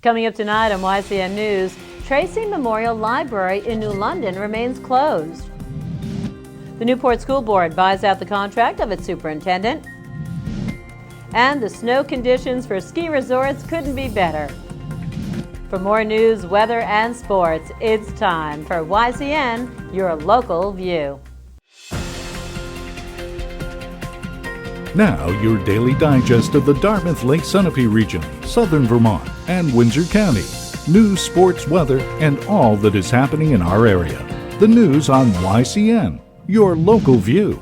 Coming up tonight on YCN News, Tracy Memorial Library in New London remains closed. The Newport School Board buys out the contract of its superintendent. And the snow conditions for ski resorts couldn't be better. For more news, weather, and sports, it's time for YCN, your local view. Now, your daily digest of the Dartmouth Lake Sunapee region, southern Vermont, and Windsor County. News, sports, weather, and all that is happening in our area. The news on YCN, your local view.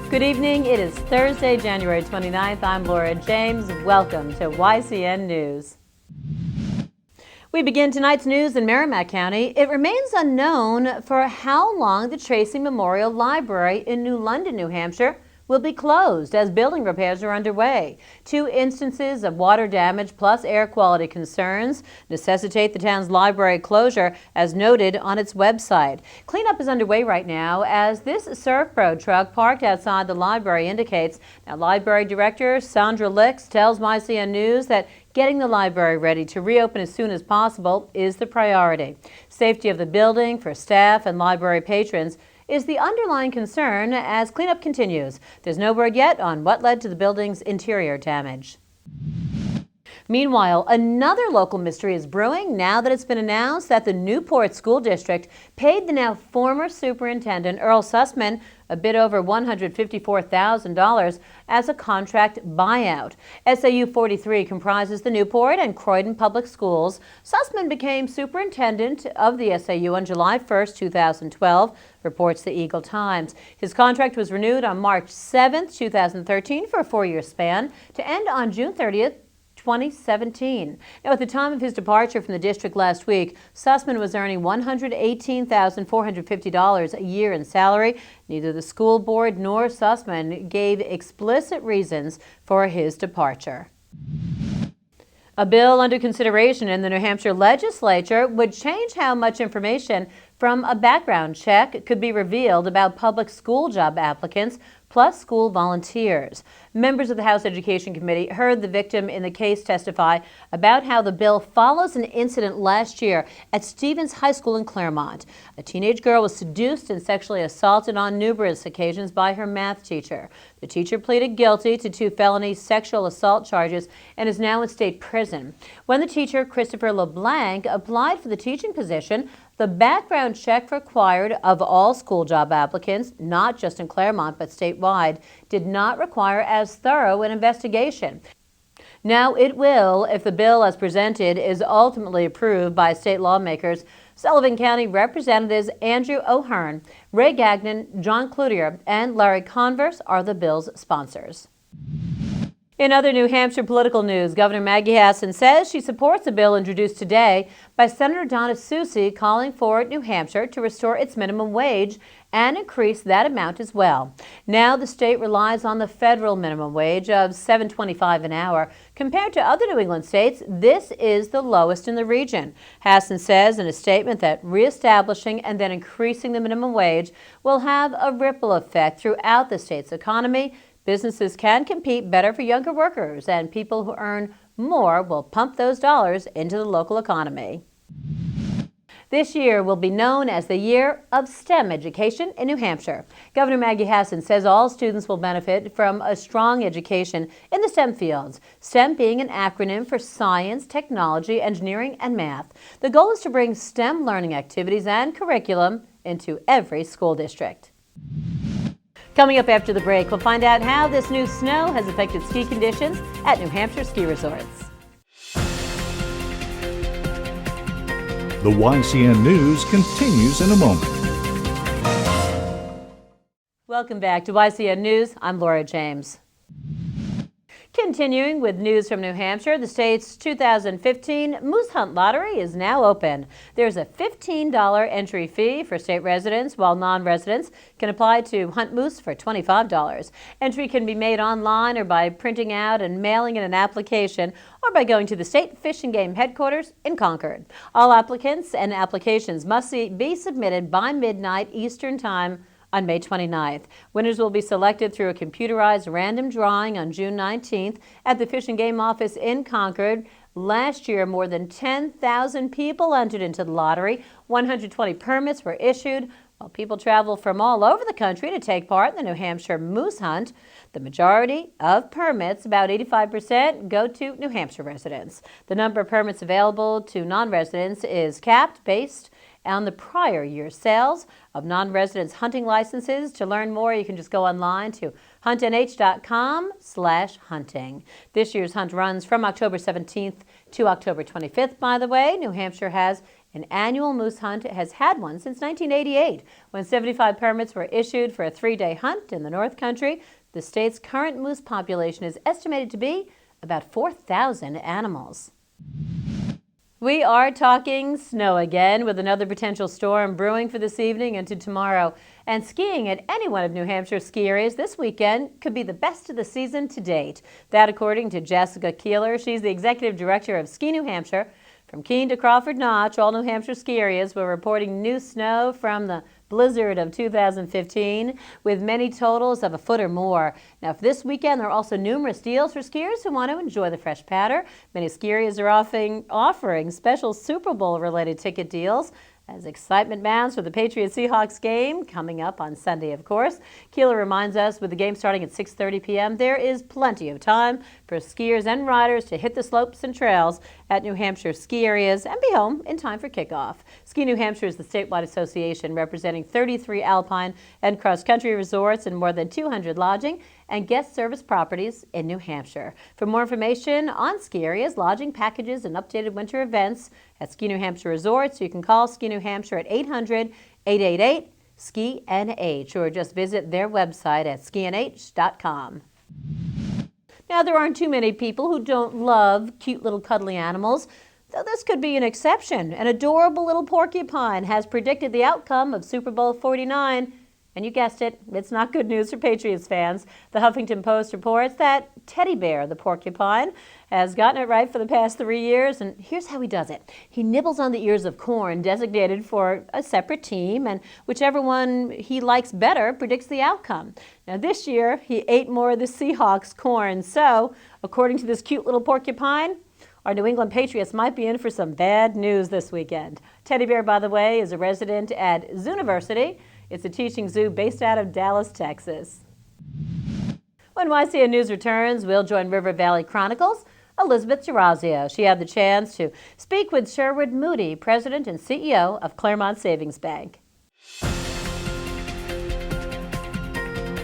Good evening. It is Thursday, January 29th. I'm Laura James. Welcome to YCN News. We begin tonight's news in Merrimack County. It remains unknown for how long the Tracy Memorial Library in New London, New Hampshire will be closed as building repairs are underway. 2 instances of water damage plus air quality concerns necessitate the town's library closure, as noted on its website. Cleanup is underway right now as this ServPro truck parked outside the library indicates. Now, Library Director Sandra Licks tells YCN News that getting the library ready to reopen as soon as possible is the priority. Safety of the building for staff and library patrons is the underlying concern as cleanup continues. There's no word yet on what led to the building's interior damage. Meanwhile, another local mystery is brewing now that it's been announced that the Newport School District paid the now former superintendent Earl Sussman a bit over $154,000 as a contract buyout. SAU 43 comprises the Newport and Croydon Public Schools. Sussman became superintendent of the SAU on July 1st, 2012, reports the Eagle Times. His contract was renewed on March 7th, 2013 for a 4-year span to end on June 30th, 2017. Now, at the time of his departure from the district last week, Sussman was earning $118,450 a year in salary. Neither the school board nor Sussman gave explicit reasons for his departure. A bill under consideration in the New Hampshire legislature would change how much information from a background check could be revealed about public school job applicants plus school volunteers. Members of the House Education Committee heard the victim in the case testify about how the bill follows an incident last year at Stevens High School in Claremont. A teenage girl was seduced and sexually assaulted on numerous occasions by her math teacher. The teacher pleaded guilty to 2 felony sexual assault charges and is now in state prison. When the teacher, Christopher LeBlanc, applied for the teaching position, the background check required of all school job applicants, not just in Claremont but statewide, did not require as thorough an investigation. Now it will if the bill as presented is ultimately approved by state lawmakers. Sullivan County Representatives Andrew O'Hearn, Ray Gagnon, John Cloutier, and Larry Converse are the bill's sponsors. In other New Hampshire political news, Governor Maggie Hassan says she supports a bill introduced today by Senator Donna Soucy calling for New Hampshire to restore its minimum wage and increase that amount as well. Now the state relies on the federal minimum wage of $7.25 an hour. Compared to other New England states, this is the lowest in the region. Hassan says in a statement that reestablishing and then increasing the minimum wage will have a ripple effect throughout the state's economy. Businesses can compete better for younger workers, and people who earn more will pump those dollars into the local economy. This year will be known as the Year of STEM Education in New Hampshire. Governor Maggie Hassan says all students will benefit from a strong education in the STEM fields, STEM being an acronym for science, technology, engineering, and math. The goal is to bring STEM learning activities and curriculum into every school district. Coming up after the break, we'll find out how this new snow has affected ski conditions at New Hampshire ski resorts. The YCN News continues in a moment. Welcome back to YCN News. I'm Laura James. Continuing with news from New Hampshire, the state's 2015 Moose Hunt Lottery is now open. There's a $15 entry fee for state residents, while non-residents can apply to hunt moose for $25. Entry can be made online or by printing out and mailing in an application or by going to the State Fish and Game headquarters in Concord. All applicants and applications must be submitted by midnight Eastern Time on May 29th. Winners will be selected through a computerized random drawing on June 19th at the Fish and Game office in Concord. Last year, more than 10,000 people entered into the lottery. 120 permits were issued. While people travel from all over the country to take part in the New Hampshire Moose Hunt, the majority of permits, about 85%, go to New Hampshire residents. The number of permits available to non-residents is capped based on the prior year's sales of non-residents hunting licenses. To learn more, you can just go online to huntnh.com/hunting. This year's hunt runs from October 17th to October 25th, by the way. New Hampshire has an annual moose hunt. It has had one since 1988, when 75 permits were issued for a 3-day hunt in the North Country. The state's current moose population is estimated to be about 4,000 animals. We are talking snow again, with another potential storm brewing for this evening into tomorrow. And skiing at any one of New Hampshire's ski areas this weekend could be the best of the season to date. That according to Jessica Keeler. She's the executive director of Ski New Hampshire. From Keene to Crawford Notch, all New Hampshire ski areas were reporting new snow from the blizzard of 2015, with many totals of a foot or more. Now, for this weekend, there are also numerous deals for skiers who want to enjoy the fresh patter. Many ski areas are offering special Super Bowl-related ticket deals as excitement mounts for the Patriots-Seahawks game coming up on Sunday, of course. Keeler reminds us, with the game starting at 6:30 p.m., there is plenty of time for skiers and riders to hit the slopes and trails at New Hampshire ski areas and be home in time for kickoff. Ski New Hampshire is the statewide association representing 33 alpine and cross-country resorts and more than 200 lodging and guest service properties in New Hampshire. For more information on ski areas, lodging packages, and updated winter events at Ski New Hampshire resorts, you can call Ski New Hampshire at 800-888-SKI-NH or just visit their website at skinh.com. Now, there aren't too many people who don't love cute little cuddly animals, though this could be an exception. An adorable little porcupine has predicted the outcome of Super Bowl 49. And you guessed it, it's not good news for Patriots fans. The Huffington Post reports that Teddy Bear, the porcupine, has gotten it right for the past 3 years, and here's how he does it. He nibbles on the ears of corn designated for a separate team, and whichever one he likes better predicts the outcome. Now, this year, he ate more of the Seahawks corn, so according to this cute little porcupine, our New England Patriots might be in for some bad news this weekend. Teddy Bear, by the way, is a resident at Zooniversity. It's a teaching zoo based out of Dallas, Texas. When YCN News returns, we'll join River Valley Chronicles' Elizabeth Gerazio. She had the chance to speak with Sherwood Moody, President and CEO of Claremont Savings Bank.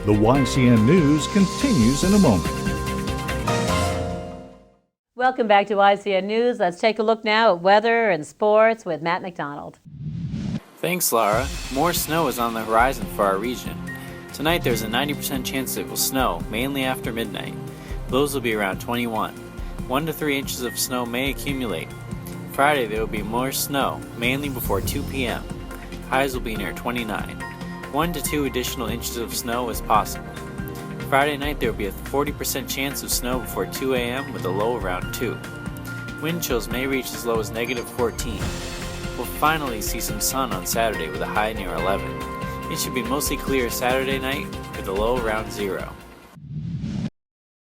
The YCN News continues in a moment. Welcome back to YCN News. Let's take a look now at weather and sports with Matt McDonald. Thanks, Laura. More snow is on the horizon for our region. Tonight there's a 90% chance it will snow, mainly after midnight. Lows will be around 21. 1 to 3 inches of snow may accumulate. Friday there will be more snow, mainly before 2 p.m. Highs will be near 29. 1 to 2 additional inches of snow is possible. Friday night there will be a 40% chance of snow before 2 a.m. with a low around 2. Wind chills may reach as low as negative 14. We'll finally see some sun on Saturday with a high near 11. It should be mostly clear Saturday night with a low around 0.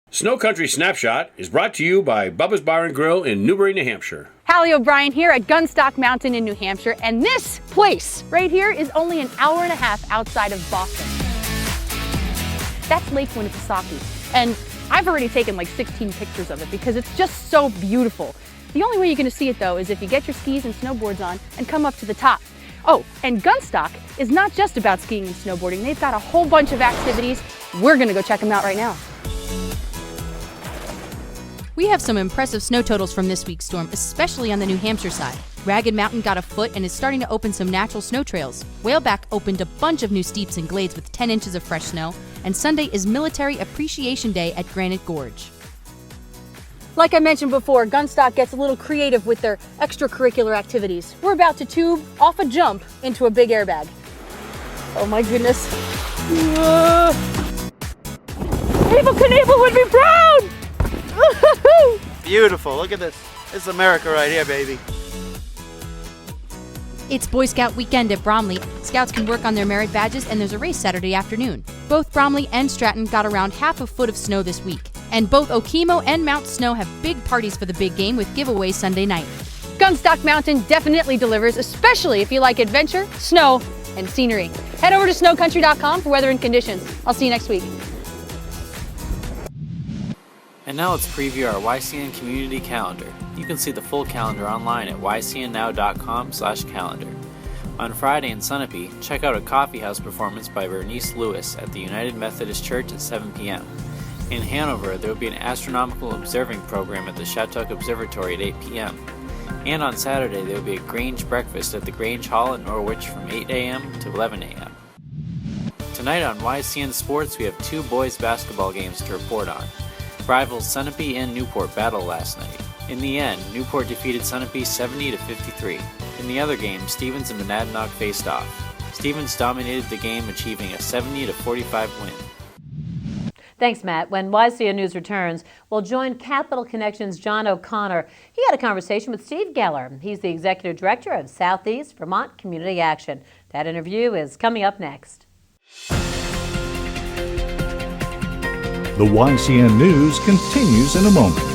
Snow Country Snapshot is brought to you by Bubba's Bar and Grill in Newbury, New Hampshire. Hallie O'Brien here at Gunstock Mountain in New Hampshire, and this place right here is only an hour and a half outside of Boston. That's Lake Winnipesaukee, and I've already taken like 16 pictures of it because it's just so beautiful. The only way you're going to see it, though, is if you get your skis and snowboards on and come up to the top. Oh, and Gunstock is not just about skiing and snowboarding. They've got a whole bunch of activities. We're going to go check them out right now. We have some impressive snow totals from this week's storm, especially on the New Hampshire side. Ragged Mountain got a foot and is starting to open some natural snow trails. Whaleback opened a bunch of new steeps and glades with 10 inches of fresh snow. And Sunday is Military Appreciation Day at Granite Gorge. Like I mentioned before, Gunstock gets a little creative with their extracurricular activities. We're about to tube off a jump into a big airbag. Oh my goodness. Evel Knievel would be proud! Beautiful, look at this. This is America right here, baby. It's Boy Scout weekend at Bromley. Scouts can work on their merit badges, and there's a race Saturday afternoon. Both Bromley and Stratton got around half a foot of snow this week. And both Okemo and Mount Snow have big parties for the big game with giveaways Sunday night. Gunstock Mountain definitely delivers, especially if you like adventure, snow, and scenery. Head over to snowcountry.com for weather and conditions. I'll see you next week. And now let's preview our YCN community calendar. You can see the full calendar online at ycnnow.com/calendar. On Friday in Sunapee, check out a coffeehouse performance by Bernice Lewis at the United Methodist Church at 7 p.m. In Hanover, there will be an astronomical observing program at the Shattuck Observatory at 8 p.m. And on Saturday, there will be a Grange breakfast at the Grange Hall at Norwich from 8 a.m. to 11 a.m. Tonight on YCN Sports, we have 2 boys basketball games to report on. Rivals Sunapee and Newport battled last night. In the end, Newport defeated Sunapee 70-53. In the other game, Stevens and Monadnock faced off. Stevens dominated the game, achieving a 70-45 win. Thanks, Matt. When YCN News returns, we'll join Capital Connections' John O'Connor. He had a conversation with Steve Geller. He's the Executive Director of Southeast Vermont Community Action. That interview is coming up next. The YCN News continues in a moment.